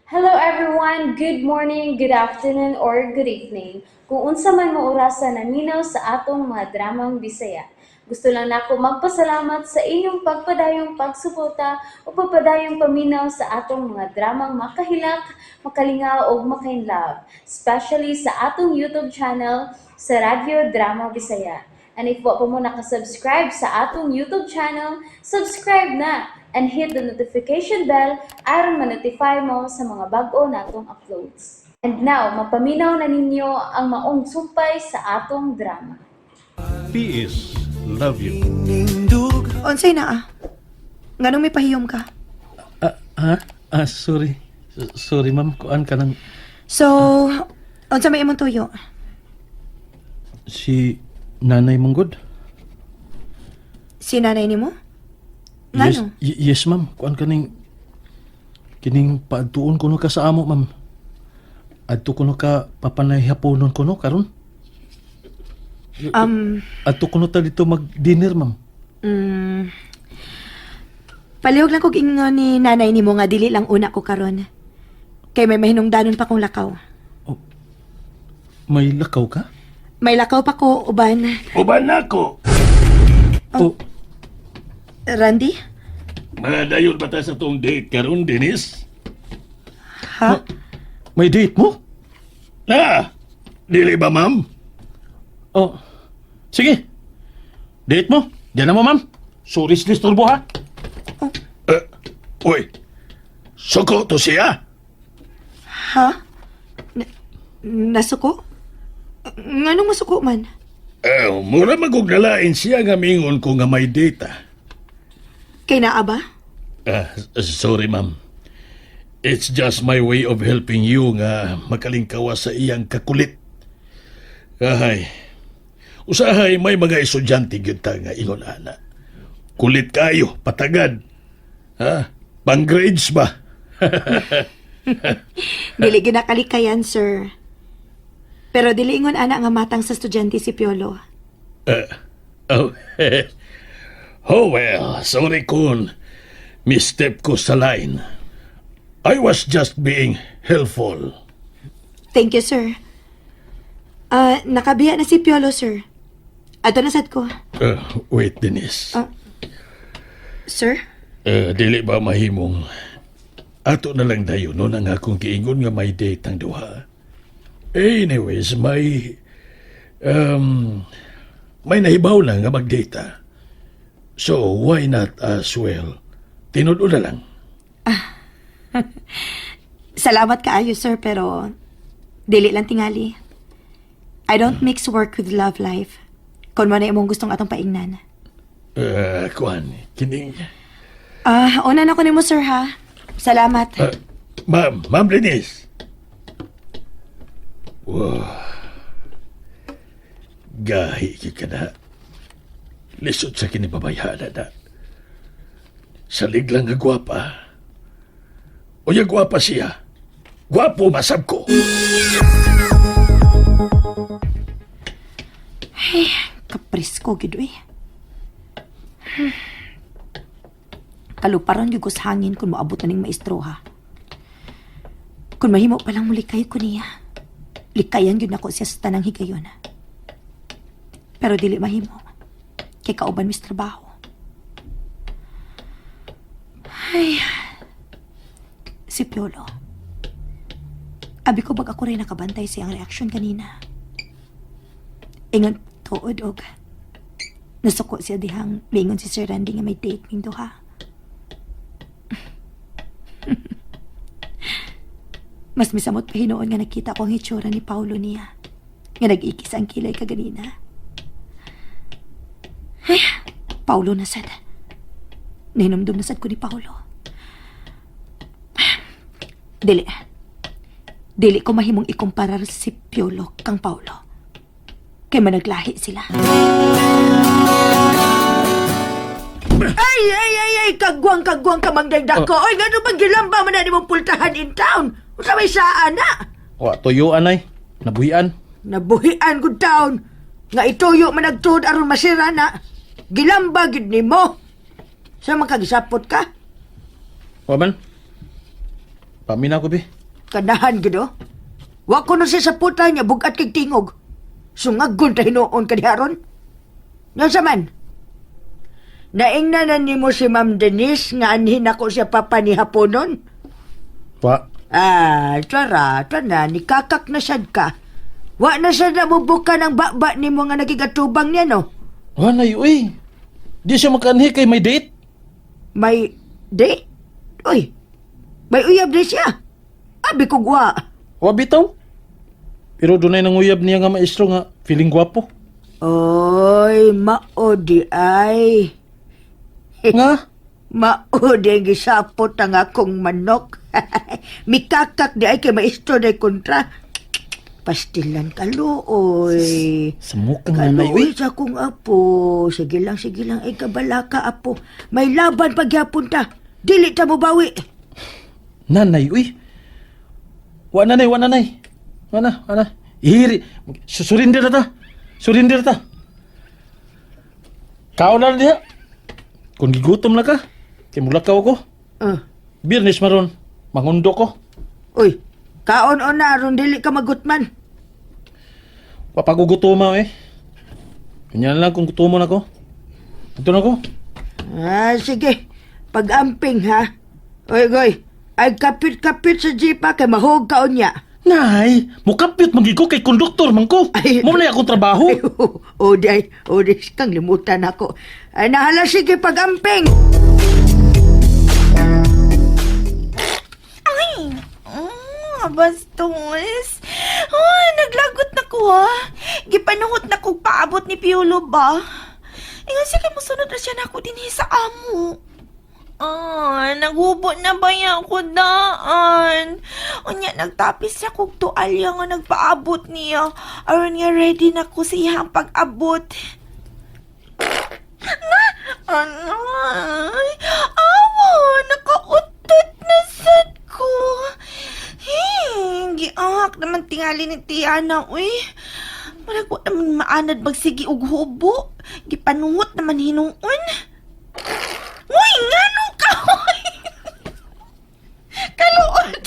Hello everyone, good morning, good afternoon, or good evening. Kung unsa man mo orasan naminaw sa atong mga dramang Bisaya. Gusto lang nako magpasalamat sa inyong pagpadayong pagsuporta o pagpadayong paminaw sa atong mga dramang makahilak, makalingaw o makainlove, especially sa atong YouTube channel sa Radyo Drama Bisaya. And if wa pa mo nakasubscribe sa atong YouTube channel, subscribe na and hit the notification bell aron ma-notify mo sa mga bag-o natong uploads. And now, mapaminaw na ninyo ang maong sumpay sa atong drama. P.S. Love you. Onsay na ah. Nganong may pahiyom ka? Sorry. Sorry, ma'am. Kuan ka ng... So, unsa may imong tuyo? Si Nanay Manggod? Si nanay nimo? Yes, Ngano? yes, ma'am. Kuan ka ng... Kining paadtuon ko no ka sa amo, ma'am. Adto ko no ka papanay haponon ko no, karon? Adto ko no ta dito mag-dinner, ma'am. Palihog lang kog ingon ni nanay nimo nga dili lang una ko karon. Kay may mahinungdanon pa kong lakaw. May lakaw ka? May lakaw pa ko uban. Uban na ko. Randy? Madayon ba ta sa tong date karon, Dennis? Ha? May date mo? Dili ba, ma'am? Sige. Date mo. Diyan na mo, ma'am. Sorry, disturbo ha. Uy, suko to siya? Ha? Nasuko? Nganong masuko man? Mura magugnalain siya nga mingon ko nga may data. Kay naa ba? Sorry, ma'am. It's just my way of helping you nga makalingkawas sa iyang kakulit. Usahay may mga estudyante gyud ta nga ingon ana. Kulit kayo, patagad. Pang grades ba? Dili ginakalikayan, sir. Pero dili ingon ana nga matang sa estudyante si Piolo. Well, sorry kun misstep ko sa line. I was just being helpful. Thank you, sir. Nakabiya na si Piolo, sir. Ato na sad ko. Wait, Denise. Sir? Dili ba mahimong ato na lang dayon no ang akong giingon nga may date ang duha. Anyways, may nahibaw na nga mag-data. So, why not as well? Tinuod na lang. Salamat kaayo, sir, pero dili lang tingali. I don't mix work with love life. Kung man na imong gustong atong paingnan. Kuan, kining... Una na ko nimo, sir, ha? Salamat. Ma'am Denise. Wow. Gahi ka na. Lisod sa kinibabayana na. Salig lang nga gwapa. O yung gwapa siya. Gwapo masab ko. Ay, kaprisko, gido eh. Kaluparan yung sa hangin kung maabot na ng maestro, ha? Kung mahimo palang mulikay ko niya, likayan yun ako siya sa tanang higayon. Pero dili mahimo, kay kauban mis trabaho. Ay, si Piolo. Abi ko bag ako rin nakabantay siyang reaksyon kanina. Ingon tuod og nasuko siya dihang lingon si Sir Randy nga may date ning duha. Mas misamot pa hinoon nga nakita ko ang hitsura ni Paulo niya. Nga nag-ikis ang kilay kaganina. Ay, Paulo na sad. Nahinumdum na sad ko ni Paulo. Dili ko mahimong ikumparar si Piolo kang Paulo. Kay managlahi sila. Ay, kagwang ka magdagdag ko. Oy, gano'n bang gilamba man na ni mong pultahan in town? Usa may saan na? Tuyuan ay. Nabuhian. Nabuhian good town. Nga ituyo man nagtuod aron masira na. Gilamba gid nimo. Sa man kagisapot ka? Waman. Paminaw ko, be. Kanahan gado. Wa ko na siya sa puta niya bugat kay tingog. Sungagon ta hinuon kadiharon. Nasa man? Naingnanan nimo si Ma'am Denise nga anhin ako siya papa ni haponon. Pa, Tara, na, nikakak na sad ka. Wa na siya nabubuka ng baba ni mo nga nagigatubang niya, no? wanay, uy. Di siya makanhi kay may date. May date? Uy, may uyab di siya. Abi ko gwa. O bitaw. Pero dunay nang uyab niya nga maestro nga feeling gwapo. Oy, maodi ay. Nga? Maodi ang gisapot ang akong manok. Mikakak di ay kay maestro na kontra. Pastilan ka looy. Samukang nanay, uy. Kaluoy sa kong apo. Sige lang, ay kabalaka apo. May laban pagyapon ta. Dili ta mo bawi. Nanay, uy. Wa nanay. Ana. Ihiri. Surinder na ta. Kao na diha. Kung gigutom na ka, kay mulakaw ko. Birnis maron. Mangundo ko. Uy, kaon o na aron dili ka magutman. Papagugutuma eh. Ganyan lang kung gutumon ako. Ito na ko. Sige. Pag-amping ha. Oy, goy. Ay kapit-kapit sa jeepa kay mahog kaon niya. Nay, mukapit magiko kay konduktor man ko. Ay. Mo na akong trabaho. Oday, kang limutan ako. Ay, nahala sige pag-amping. Bastos. Naglagot na ko ha. Gipanuhot na ko paabot ni Piolo ba? Ingon sige mo sunod na siya na ako din sa amo. Naghubo na ba yan ko daan? Unya, nagtapis na kong tualya nga nagpaabot niya. Aron nga ready na ko sa iyang pag-abot. Anay! Awa! Nakautot na sad ko. Giahak naman tingali ni Tiana, uy. Malagwa naman maanad magsigi og hubo. Gipanuhot naman hinuon. Uy, ngano ka, uy! Kaluot!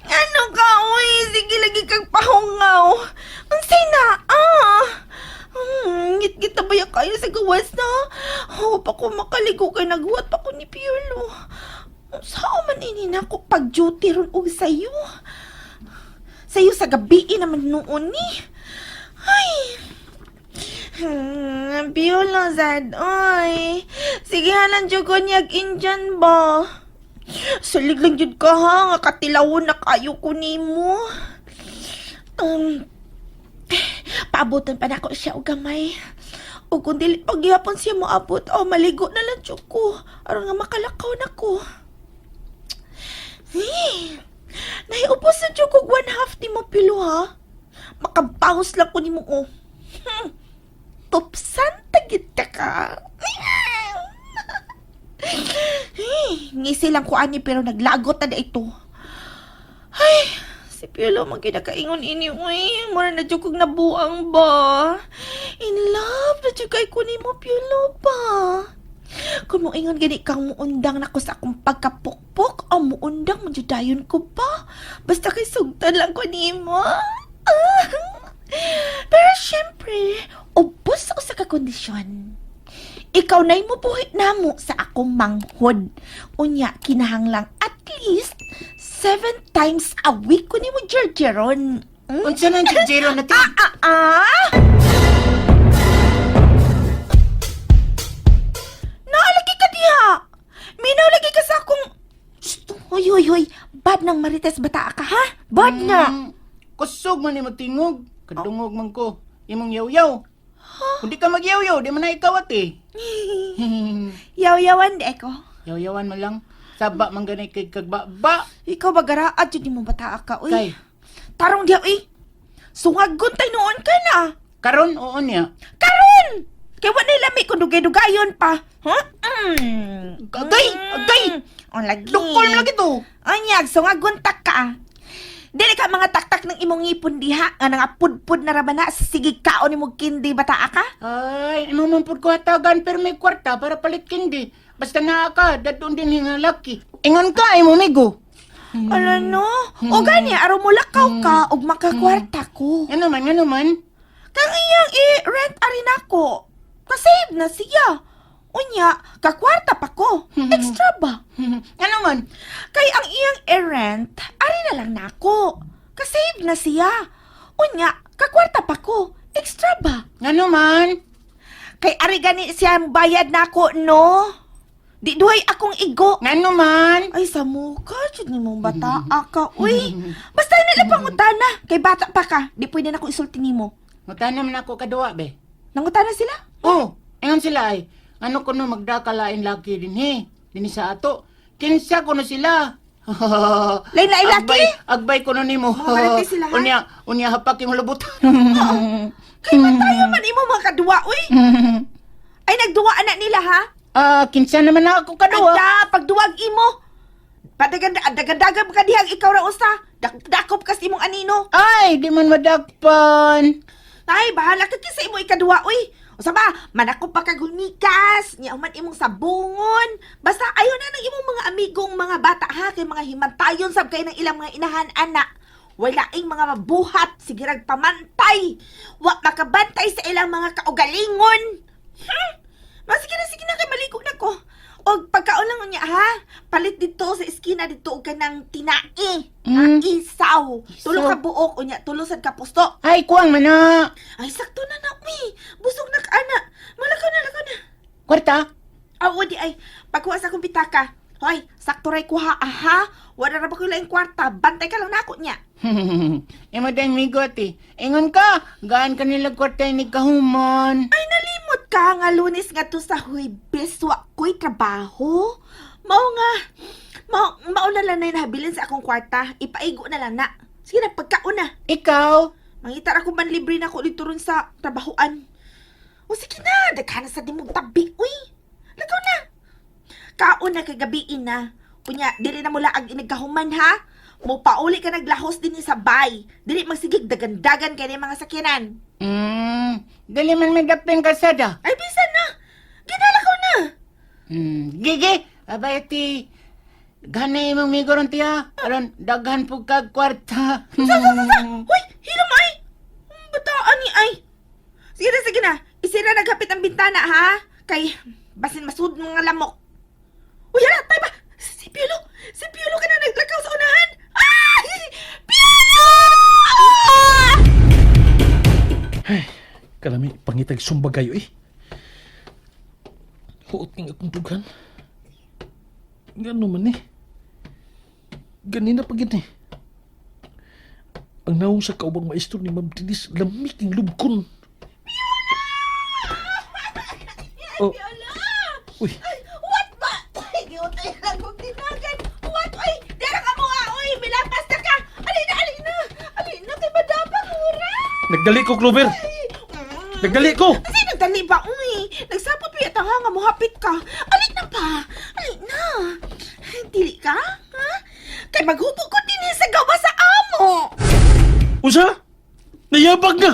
Ngano ka, uy! Sige lagi kang pahungaw. Unsay na, Ngit-ngit na ba ya kayo sa gawas na? Pa ko makaligo kay naghuwat pa ko ni Piolo. Saan man ini na ako pag-duty ron og sayo? Sayo sa gabi naman noon ni. Ay! Piolo, Zad, oy. Sige halang jugo niyag Indian ba? Salig lang yun ka ha, nga katilawon na kayo ko nimo. Paabotan pa na ako siya o gamay. O kung dili pagyapon siya mo abot, maligo na lang jud ko. Aron nga makalakaw na ko. Naiubos na jud ko 1/2 ni mo Pilo ha. Makabahos lang ko ni mo Tupsan tagit ka. Ngisi lang ko ani pero naglagot na ito. Ay, si Piolo magkinakaingon ini. Uy, mura na dyan kong nabuang ba? In love na dyan kay kunin mo, Piolo ba? Kung mo ingon gani kang muundang na ko sa akong pagkapukpok, muundang majudayon ko ba? Basta kay sugtan lang ko ni mo. Pero syempre, ubos ako sa kakondisyon. Ikaw na'y mubuhit na mo sa akong manghod. Unya, kinahanglang at least 7 times a week ko ni mo Jerjeron. Unsa nang Jerjeron natin? Naalagi ka diha. Minaw lagi ka sa akong... Shh, hoy. Bad nang marites bata ka, ha? Bad na. Kusog man ni matingog. Kadungog man ko. Imong yaw-yaw. Kung di ka mag-yaw-yaw, di man na ikaw ate. Yaw-yawan di ko. Yaw-yawan mo lang. Saba man ganay kay kagbaba. Ikaw ba garaat yun mo bata ka, uy? Kay, Tarong diha, uy. Sungagon tay noon ka na. karon oo niya. Karon! Kaya wala lami kung dugay-dugayon pa. Huh? Agay! O lagi. Dukol mo lagi to. Anyag, sungaguntak ka. Dili ka mga taktak ng imong ngipon diha nga nga pudpud na rabana sa sigig kaon ni mo kindi bata ka? Ay, imamumpod ko hatagan pero may kwarta para palit kindi. Basta nga ka, dadun din yung laki. Ingon ka, ay mumigo. Ala no. O gani, araw mo lakaw ka, ug makakwarta ko. Ano man? Kang iyang i-rent arin ako. Kasave na siya. Unya, kakwarta pa ko. Extra ba? Ano man? Kay ang iyang i-rent, ari na lang nako. Kasave na siya. Unya, kakwarta pa ko. Extra ba? Ano man? Kay ari gani siyang bayad nako, no? Di duhay akong igo. Ano man? Ay, sa mukha, jud ni mong bata ka. Uy, basta nila pangutana. Kay bata pa ka, di pwede na ko isulti nimo. Mutana man ako kadua, be. Nangutana sila? Oh, ingon sila ay. Ano ko no magdakalain laki din he. Din sa ato. Kinsa ko no sila. Lain-lain laki? Agbay ko no nimo. Mga malati sila, ha? Unya hapak yung lubot. Kay matayo man imo mga kadua, uy. Ay, nagduwa anak nila, ha? Kinsa naman ako kadua. Ada, pagduwag imo. Dagan-dagan ka dihang ikaw ra usa. Dakop kas imong anino. Ay, di man madakpan. Ay, bahala ka kisa imo ikaduwa, uy. Usa ba, manakop pa ka gunikas. Nya man imong sabungon. Basta ayon na ng imong mga amigong mga bata, ha? Kay mga himantayon sab kay ng ilang mga inahan anak. Walaing mga mabuhat, sige rag pamantay. Wa makabantay sa ilang mga kaugalingon. Sige na kay maligo na ko. O pagkaon lang niya, ha? Palit dito sa eskina dito og kanang tinai. Isaw. Tulo ka buok unya, tulo sad ka pusto. Ay, kuwang mana. Ay, sakto na na, uy. Busog na ka, ana. Malakaw na. Kwarta? Awo di ay, pagkuha sa akong pitaka. Hoy, sakto ray kuha, aha. Wala na ba ko laing kwarta? Bantay ka lang na ako niya. Emo dahil migot eh. Ingon ka, gaan ka nila kwarta ni kahuman. Ay, nalimot ka nga lunes nga to sa Huwebes. Wa ko'y trabaho. Mao na lang na nahabilin sa akong kwarta. Ipaigo na lang na. Sige na, pagkaon na. Ikaw? Mangitar ako man libre na ako dito ron sa trabahoan. O sige na, daghan na sa di mong tabi. Uy, lagaw na. Kaon na kagabiin na. Kunya, dili na mula ag inagkahuman, ha? Mo pauli ka naglahos din sa bay. Dili magsigig dagan-dagan kay mga sakyanan. Dali man may dapin kasada. Ay, bisan na. Ginalakaw na. Gigi, abay ti. Ganay mong migoron tiya. Aron, daghan po kag kwarta. Hoy, hilom ay. Bataan ni ay. Sige na. Isira naghapit ang bintana, ha? Kay, basin masud mga lamok. Uy, hala, tayo ba? Si Piolo ka na naglakaw sa unahan. Ay! Piolo! Ay, kalami, pangitag sumbagayo eh. Huot ng akong dugan. Gano man eh. Ganina pa gini. Ang naong sa kaubang maestro ni Ma'am Dinis, lamig ng lubkon. Oh. Uy, What ba? Ay, giutay lang kong tinagan. What? Ay, dera ka mo nga. Uy, milapas na ka. Alina, kay madapang ura. nagdali ko, Clover. Nagdali ko. Kasi nagdali ba, uy? Nagsapot mo yata nga muhapit ka. Alin na pa. Dili ka? Ha? Kay maghubog ko din sa gawa sa amo. Usa? Nayabag na.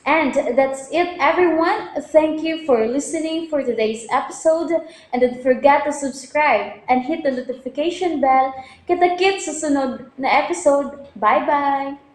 And that's it, everyone. Thank you for listening for today's episode. And don't forget to subscribe and hit the notification bell. Kita-kits sa sunod na episode. Bye-bye!